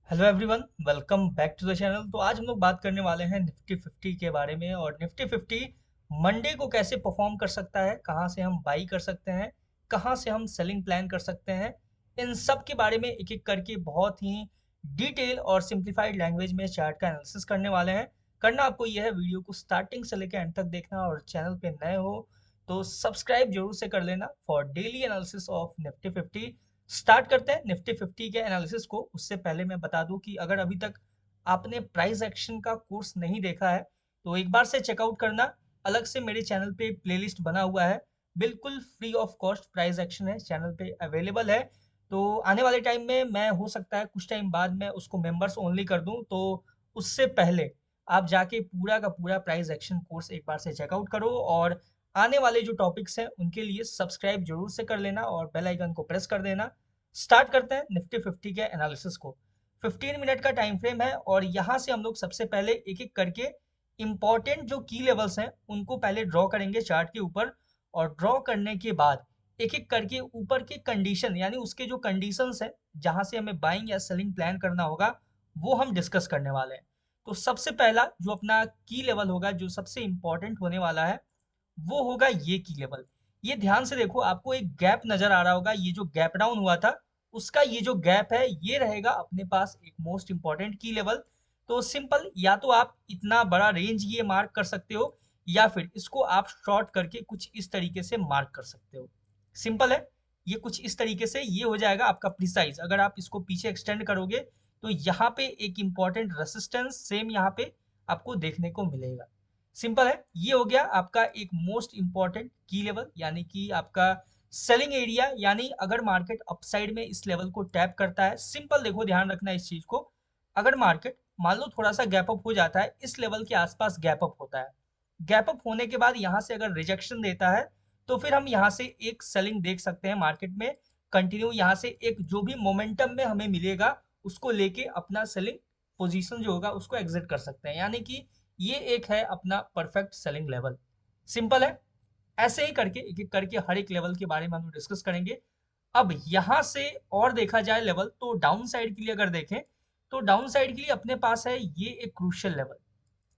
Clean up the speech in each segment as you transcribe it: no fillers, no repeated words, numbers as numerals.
Hello everyone, welcome back to the channel. तो आज हम लोग बात करने वाले हैं निफ्टी 50 के बारे में। और निफ्टी 50 मंडे को कैसे परफॉर्म कर सकता है, कहां से हम बाई कर सकते हैं, कहां से हम सेलिंग प्लान कर सकते हैं, इन सब के बारे में एक एक करके बहुत ही डिटेल और सिंप्लीफाइड लैंग्वेज में चार्ट का एनालिसिस करने वाले हैं। करना आपको यह है, वीडियो को स्टार्टिंग से लेकर एंड तक देखना, और चैनल पे नए हो तो सब्सक्राइब जरूर से कर लेना for daily analysis of Nifty 50। Start करते हैं निफ्टी 50 के एनालिसिस को। उससे पहले मैं बता दूं कि अगर अभी तक आपने प्राइस एक्शन का कोर्स नहीं देखा है तो एक बार से चेकआउट करना। अलग से मेरे चैनल पे प्लेलिस्ट बना हुआ है, बिल्कुल free of cost price action है, चैनल पे अवेलेबल है। तो आने वाले टाइम में मैं हो सकता है कुछ टाइम बाद मैं उसको मेंबर्स ओनली कर दूं, तो उससे पहले आप जाके पूरा का पूरा प्राइस एक्शन कोर्स एक बार से चेकआउट करो। और आने वाले जो टॉपिक्स हैं उनके लिए सब्सक्राइब जरूर से कर लेना और बेल आइकन को प्रेस कर देना। स्टार्ट करते हैं निफ्टी 50 के एनालिसिस को। 15 मिनट का टाइम फ्रेम है और यहाँ से हम लोग सबसे पहले एक एक करके इंपॉर्टेंट जो की लेवल्स हैं उनको पहले ड्रॉ करेंगे चार्ट के ऊपर। और ड्रॉ करने के बाद एक एक करके ऊपर के कंडीशन, यानी उसके जो कंडीशंस हैं जहां से हमें बाइंग या सेलिंग प्लान करना होगा, वो हम डिस्कस करने वाले हैं। तो सबसे पहला जो अपना की लेवल होगा, जो सबसे इंपॉर्टेंट होने वाला है, वो होगा ये की लेवल। ये ध्यान से देखो, आपको एक गैप नजर आ रहा होगा, ये जो गैप डाउन हुआ था उसका ये जो गैप है ये रहेगा अपने पास एक मोस्ट इंपॉर्टेंट की लेवल। तो सिंपल, या तो आप इतना बड़ा रेंज ये मार्क कर सकते हो, या फिर इसको आप शॉर्ट करके कुछ इस तरीके से मार्क कर सकते हो। सिंपल है, ये कुछ इस तरीके से ये हो जाएगा आपका प्रिसाइज। अगर आप इसको पीछे एक्सटेंड करोगे तो यहाँ पे एक इंपॉर्टेंट रेसिस्टेंस सेम यहाँ पे आपको देखने को मिलेगा। सिंपल है, ये हो गया आपका एक मोस्ट इंपॉर्टेंट की लेवल, यानी कि आपका सेलिंग एरिया। यानी अगर मार्केट अपसाइड में इस लेवल को टैप करता है, सिंपल देखो, ध्यान रखना इस चीज को। अगर मार्केट मान लो थोड़ा सा गैप अप हो जाता है, इस लेवल के आसपास गैप अप होता है, गैप अप होने के बाद यहाँ से अगर रिजेक्शन देता है तो फिर हम यहाँ से एक सेलिंग देख सकते हैं मार्केट में कंटिन्यू। यहाँ से एक जो भी मोमेंटम में हमें मिलेगा उसको लेके अपना सेलिंग पोजीशन जो होगा उसको एग्जिट कर सकते हैं, यानी कि ये एक है अपना परफेक्ट सेलिंग लेवल। सिंपल है, ऐसे ही करके एक एक करके हर एक लेवल के बारे में हम डिस्कस करेंगे। अब यहां से और देखा जाए लेवल, तो डाउन साइड के लिए अगर देखें तो डाउन साइड के लिए अपने पास है ये एक क्रूशियल लेवल।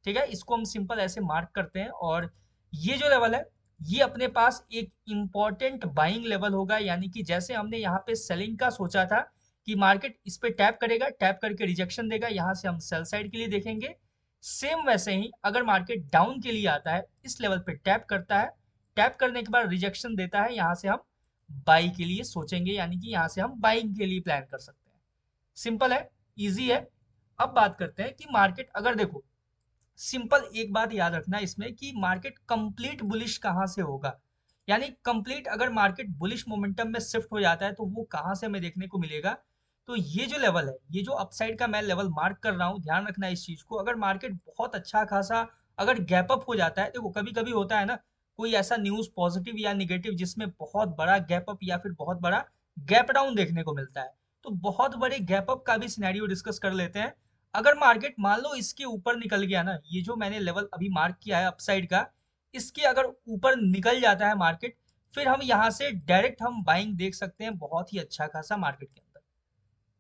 ठीक है, इसको हम सिंपल ऐसे मार्क करते हैं। और ये जो लेवल है ये अपने पास एक इंपॉर्टेंट बाइंग लेवल होगा, यानी कि जैसे हमने यहाँ पे सेलिंग का सोचा था कि मार्केट इस पे टैप करेगा, टैप करके रिजेक्शन देगा, यहाँ से हम सेल साइड के लिए देखेंगे। सेम वैसे ही अगर मार्केट डाउन के लिए आता है, इस लेवल पे टैप करता है, टैप करने के बाद रिजेक्शन देता है, यहाँ से हम बाई के लिए सोचेंगे, यानी कि यहाँ से हम बाइंग के लिए प्लान कर सकते हैं। सिंपल है, इजी है। अब बात करते हैं कि मार्केट अगर देखो, सिंपल एक बात याद रखना इसमें कि मार्केट कंप्लीट बुलिश कहाँ से होगा, यानी कंप्लीट अगर मार्केट बुलिश मोमेंटम में शिफ्ट हो जाता है तो वो कहाँ से हमें देखने को मिलेगा। तो ये जो लेवल है, ये जो अपसाइड का मैं लेवल मार्क कर रहा हूँ, ध्यान रखना इस चीज को। अगर मार्केट बहुत अच्छा खासा अगर गैप अप हो जाता है, देखो कभी कभी होता है ना कोई ऐसा न्यूज पॉजिटिव या निगेटिव जिसमें बहुत बड़ा गैप अप या फिर बहुत बड़ा गैप डाउन देखने को मिलता है, तो बहुत बड़े गैप अप का भी सिनेरियो डिस्कस कर लेते हैं। अगर मार्केट मान लो इसके ऊपर निकल गया ना, ये जो मैंने लेवल अभी मार्क किया है अपसाइड का, इसके अगर ऊपर निकल जाता है मार्केट, फिर हम यहाँ से डायरेक्ट हम बाइंग देख सकते हैं बहुत ही अच्छा खासा मार्केट के अंदर।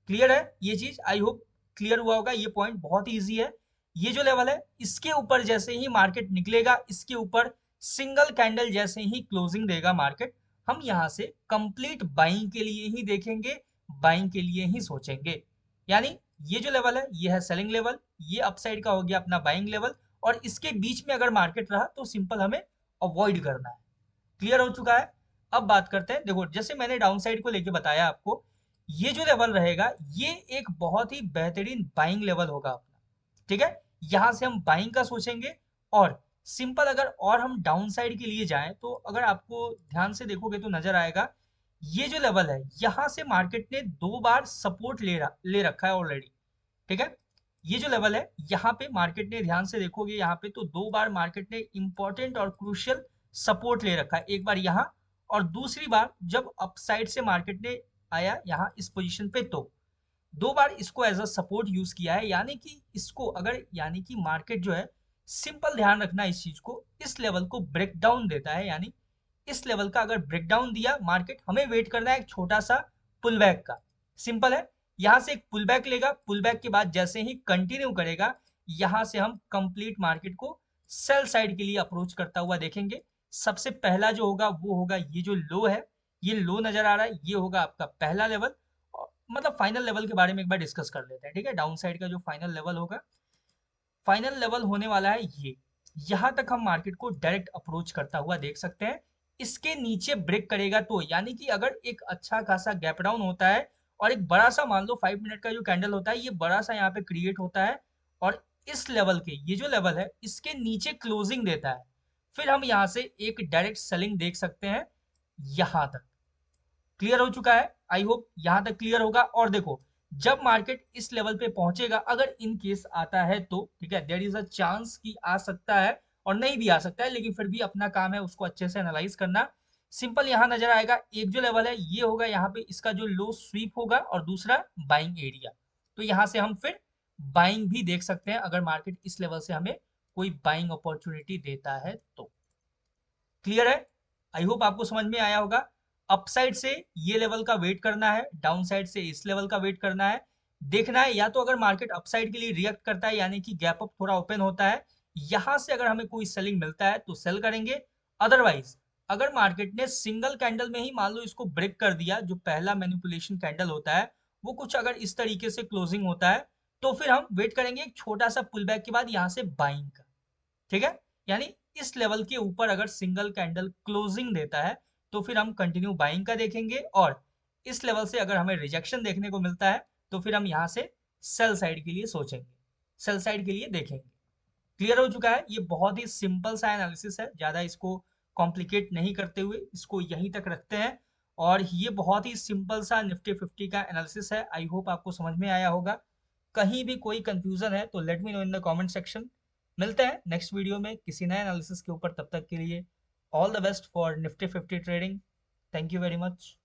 क्लियर है ये चीज? आई होप क्लियर हुआ होगा। ये पॉइंट बहुत ही ईजी है। ये जो लेवल है इसके ऊपर जैसे ही मार्केट निकलेगा, इसके ऊपर सिंगल कैंडल जैसे ही क्लोजिंग देगा मार्केट, हम यहाँ से कंप्लीट बाइंग के लिए ही देखेंगे, बाइंग के लिए ही सोचेंगे। यानी ये जो लेवल है ये है सेलिंग लेवल, ये अपसाइड का हो गया अपना बाइंग लेवल, और इसके बीच में अगर मार्केट रहा तो सिंपल हमें अवॉइड करना है। क्लियर हो चुका है? अब बात करते हैं, देखो जैसे मैंने डाउन साइड को लेके बताया आपको, ये जो लेवल रहेगा ये एक बहुत ही बेहतरीन बाइंग लेवल होगा अपना। ठीक है, यहां से हम बाइंग का सोचेंगे। और सिंपल अगर और हम डाउन साइड के लिए जाएं तो अगर आपको ध्यान से देखोगे तो नजर आएगा, ये जो लेवल है यहां से मार्केट ने दो बार सपोर्ट ले रखा है ऑलरेडी। ठीक है, ये जो लेवल है यहाँ पे मार्केट ने, ध्यान से देखोगे यहाँ पे तो दो बार मार्केट ने इंपॉर्टेंट और क्रूशियल सपोर्ट ले रखा है, एक बार यहाँ और दूसरी बार जब अपसाइड से मार्केट ने आया यहाँ इस पोजीशन पे, तो दो बार इसको एज अ सपोर्ट यूज किया है। यानी कि इसको अगर, यानी कि मार्केट जो है, सिंपल ध्यान रखना इस चीज को, इस लेवल को ब्रेक डाउन देता है, यानी इस लेवल का अगर ब्रेक डाउन दिया मार्केट, हमें वेट करना है एक छोटा सा पुल बैक का। सिंपल है, यहाँ से एक पुल बैक लेगा, पुल बैक के बाद जैसे ही कंटिन्यू करेगा, यहाँ से हम कंप्लीट मार्केट को सेल साइड के लिए अप्रोच करता हुआ देखेंगे। सबसे पहला जो होगा वो होगा ये जो लो है, ये लो नजर आ रहा है, ये होगा आपका पहला लेवल। मतलब फाइनल लेवल के बारे में एक बार डिस्कस कर लेते हैं, ठीक है। डाउन साइड का जो फाइनल लेवल होगा, फाइनल लेवल होने वाला है ये। यहां तक हम मार्केट को डायरेक्ट अप्रोच करता हुआ देख सकते हैं। इसके नीचे ब्रेक करेगा तो, यानी कि अगर एक अच्छा खासा गैप डाउन होता है और एक बड़ा सा, मान लो 5 मिनट का जो कैंडल होता है, ये बड़ा सा यहाँ पे क्रिएट होता है और इस लेवल के, ये जो लेवल है इसके नीचे क्लोजिंग देता है, फिर हम यहाँ से एक डायरेक्ट सेलिंग देख सकते हैं। यहां तक क्लियर हो चुका है, आई होप यहां तक क्लियर होगा। और देखो, जब मार्केट इस लेवल पे पहुंचेगा, अगर इन केस आता है तो ठीक है, देयर इज अ चांस कि आ सकता है और नहीं भी आ सकता है, लेकिन फिर भी अपना काम है उसको अच्छे से एनालाइज करना। सिंपल यहां नजर आएगा, एक जो लेवल है ये होगा, यहाँ पे इसका जो लो स्वीप होगा और दूसरा बाइंग एरिया। तो यहाँ से हम फिर बाइंग भी देख सकते हैं, अगर मार्केट इस लेवल से हमें कोई बाइंग अपॉर्चुनिटी देता है तो। क्लियर है, आई होप आपको समझ में आया होगा। अपसाइड से ये लेवल का वेट करना है, डाउन साइड से इस लेवल का वेट करना है। देखना है या तो अगर मार्केट अपसाइड के लिए रिएक्ट करता है, यानी कि गैप अप थोड़ा ओपन होता है, यहां से अगर हमें कोई सेलिंग मिलता है तो सेल करेंगे। अदरवाइज अगर मार्केट ने सिंगल कैंडल में ही मान लो इसको ब्रेक कर दिया, जो पहला मैनिपुलेशन कैंडल होता है वो कुछ अगर इस तरीके से क्लोजिंग होता है, तो फिर हम वेट करेंगे एक छोटा सा पुल बैक के बाद यहाँ से बाइंग का, ठीक है। यानी इस लेवल के ऊपर अगर सिंगल कैंडल क्लोजिंग देता है तो फिर हम कंटिन्यू बाइंग का देखेंगे, और इस लेवल से अगर हमें रिजेक्शन देखने को मिलता है तो फिर हम यहाँ से सेल साइड के लिए सोचेंगे, सेल साइड के लिए देखेंगे। क्लियर हो चुका है, ये बहुत ही सिंपल सा एनालिसिस है, ज्यादा इसको कॉम्प्लिकेट नहीं करते हुए इसको यहीं तक रखते हैं। और ये बहुत ही सिंपल सा निफ्टी 50 का एनालिसिस है, आई होप आपको समझ में आया होगा। कहीं भी कोई कंफ्यूजन है तो let me know in the comment section. मिलते हैं नेक्स्ट वीडियो में किसी नए एनालिसिस के ऊपर, तब तक के लिए all the best for Nifty 50 trading. Thank you very much.